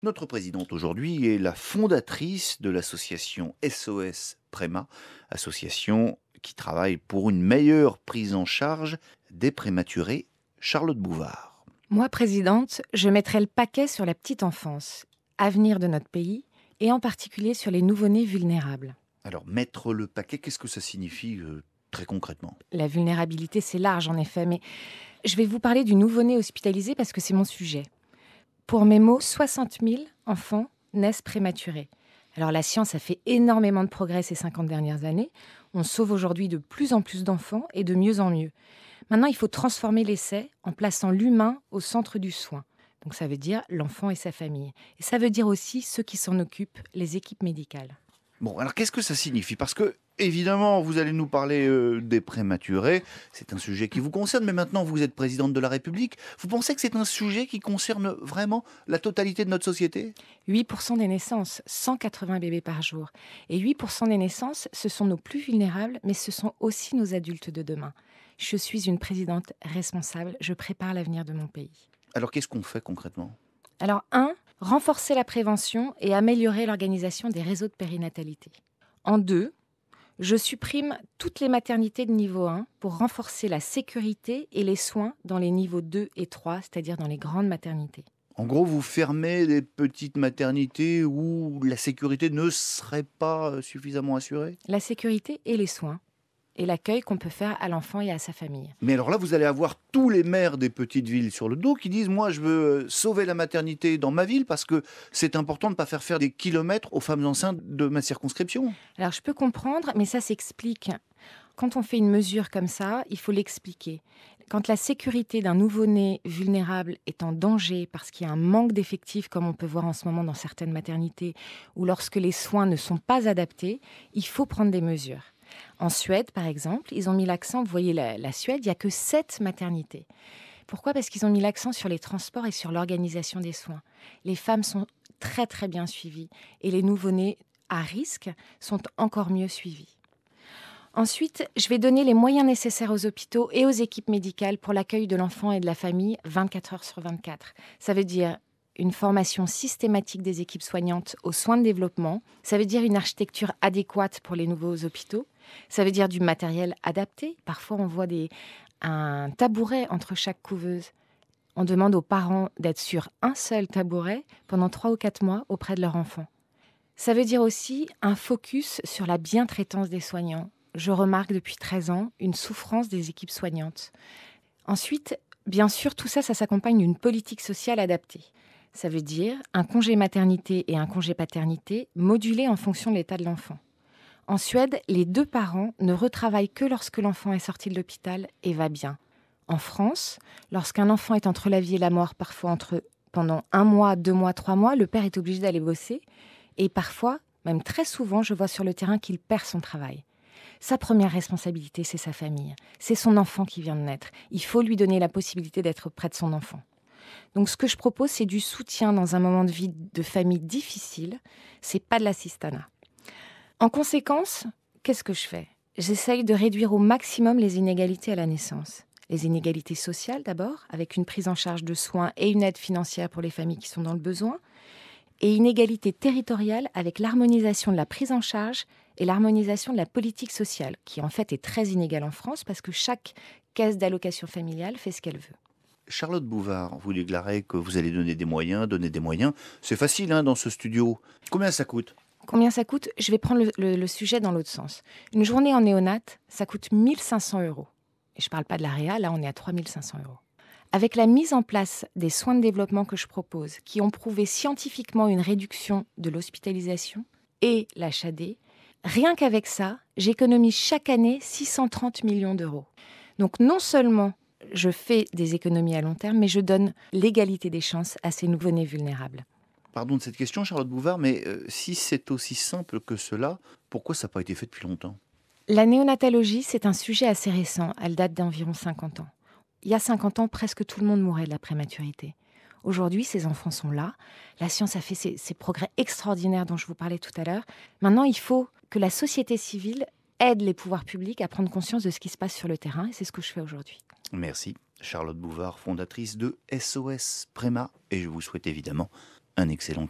Notre présidente aujourd'hui est la fondatrice de l'association SOS Préma, association qui travaille pour une meilleure prise en charge des prématurés. Charlotte Bouvard. Moi, présidente, je mettrai le paquet sur la petite enfance, avenir de notre pays, et en particulier sur les nouveau-nés vulnérables. Alors, mettre le paquet, qu'est-ce que ça signifie très concrètement? La vulnérabilité, c'est large en effet, mais je vais vous parler du nouveau-né hospitalisé parce que c'est mon sujet. Pour mes mots, 60 000 enfants naissent prématurés. Alors la science a fait énormément de progrès ces 50 dernières années. On sauve aujourd'hui de plus en plus d'enfants et de mieux en mieux. Maintenant, il faut transformer l'essai en plaçant l'humain au centre du soin. Donc ça veut dire l'enfant et sa famille. Et ça veut dire aussi ceux qui s'en occupent, les équipes médicales. Bon, alors qu'est-ce que ça signifie? Parce que, évidemment, vous allez nous parler des prématurés. C'est un sujet qui vous concerne, mais maintenant vous êtes présidente de la République. Vous pensez que c'est un sujet qui concerne vraiment la totalité de notre société? 8% des naissances, 180 bébés par jour. Et 8% des naissances, ce sont nos plus vulnérables, mais ce sont aussi nos adultes de demain. Je suis une présidente responsable, je prépare l'avenir de mon pays. Alors qu'est-ce qu'on fait concrètement? Alors, 1, renforcer la prévention et améliorer l'organisation des réseaux de périnatalité. En 2, je supprime toutes les maternités de niveau 1 pour renforcer la sécurité et les soins dans les niveaux 2 et 3, c'est-à-dire dans les grandes maternités. En gros, vous fermez des petites maternités où la sécurité ne serait pas suffisamment assurée? La sécurité et les soins. Et l'accueil qu'on peut faire à l'enfant et à sa famille. Mais alors là, vous allez avoir tous les maires des petites villes sur le dos qui disent « Moi, je veux sauver la maternité dans ma ville parce que c'est important de ne pas faire des kilomètres aux femmes enceintes de ma circonscription. » Alors, je peux comprendre, mais ça s'explique. Quand on fait une mesure comme ça, il faut l'expliquer. Quand la sécurité d'un nouveau-né vulnérable est en danger parce qu'il y a un manque d'effectifs, comme on peut voir en ce moment dans certaines maternités, ou lorsque les soins ne sont pas adaptés, il faut prendre des mesures. En Suède, par exemple, ils ont mis l'accent, vous voyez la Suède, il n'y a que 7 maternités. Pourquoi? Parce qu'ils ont mis l'accent sur les transports et sur l'organisation des soins. Les femmes sont très très bien suivies et les nouveau-nés à risque sont encore mieux suivis. Ensuite, je vais donner les moyens nécessaires aux hôpitaux et aux équipes médicales pour l'accueil de l'enfant et de la famille 24 heures sur 24. Ça veut dire une formation systématique des équipes soignantes aux soins de développement. Ça veut dire une architecture adéquate pour les nouveaux hôpitaux. Ça veut dire du matériel adapté. Parfois, on voit un tabouret entre chaque couveuse. On demande aux parents d'être sur un seul tabouret pendant 3 ou 4 mois auprès de leur enfant. Ça veut dire aussi un focus sur la bientraitance des soignants. Je remarque depuis 13 ans une souffrance des équipes soignantes. Ensuite, bien sûr, tout ça s'accompagne d'une politique sociale adaptée. Ça veut dire un congé maternité et un congé paternité modulés en fonction de l'état de l'enfant. En Suède, les 2 parents ne retravaillent que lorsque l'enfant est sorti de l'hôpital et va bien. En France, lorsqu'un enfant est entre la vie et la mort, parfois pendant 1 mois, 2 mois, 3 mois, le père est obligé d'aller bosser. Et parfois, même très souvent, je vois sur le terrain qu'il perd son travail. Sa première responsabilité, c'est sa famille. C'est son enfant qui vient de naître. Il faut lui donner la possibilité d'être près de son enfant. Donc ce que je propose, c'est du soutien dans un moment de vie de famille difficile. C'est pas de l'assistanat. En conséquence, qu'est-ce que je fais? J'essaye de réduire au maximum les inégalités à la naissance. Les inégalités sociales d'abord, avec une prise en charge de soins et une aide financière pour les familles qui sont dans le besoin. Et inégalité territoriale avec l'harmonisation de la prise en charge et l'harmonisation de la politique sociale, qui en fait est très inégale en France parce que chaque caisse d'allocation familiale fait ce qu'elle veut. Charlotte Bouvard, vous déclarez que vous allez donner des moyens. C'est facile dans ce studio. Combien ça coûte? Combien ça coûte? Je vais prendre le sujet dans l'autre sens. Une journée en néonat, ça coûte 1 500 €. Et je ne parle pas de la réa, là on est à 3 500 €. Avec la mise en place des soins de développement que je propose, qui ont prouvé scientifiquement une réduction de l'hospitalisation et l'HAD, rien qu'avec ça, j'économise chaque année 630 millions d'euros. Donc non seulement je fais des économies à long terme, mais je donne l'égalité des chances à ces nouveau-nés vulnérables. Pardon de cette question, Charlotte Bouvard, mais si c'est aussi simple que cela, pourquoi ça n'a pas été fait depuis longtemps? La néonatologie, c'est un sujet assez récent. Elle date d'environ 50 ans. Il y a 50 ans, presque tout le monde mourait de la prématurité. Aujourd'hui, ces enfants sont là. La science a fait ces progrès extraordinaires dont je vous parlais tout à l'heure. Maintenant, il faut que la société civile aide les pouvoirs publics à prendre conscience de ce qui se passe sur le terrain. Et c'est ce que je fais aujourd'hui. Merci. Charlotte Bouvard, fondatrice de SOS Préma. Et je vous souhaite évidemment un excellent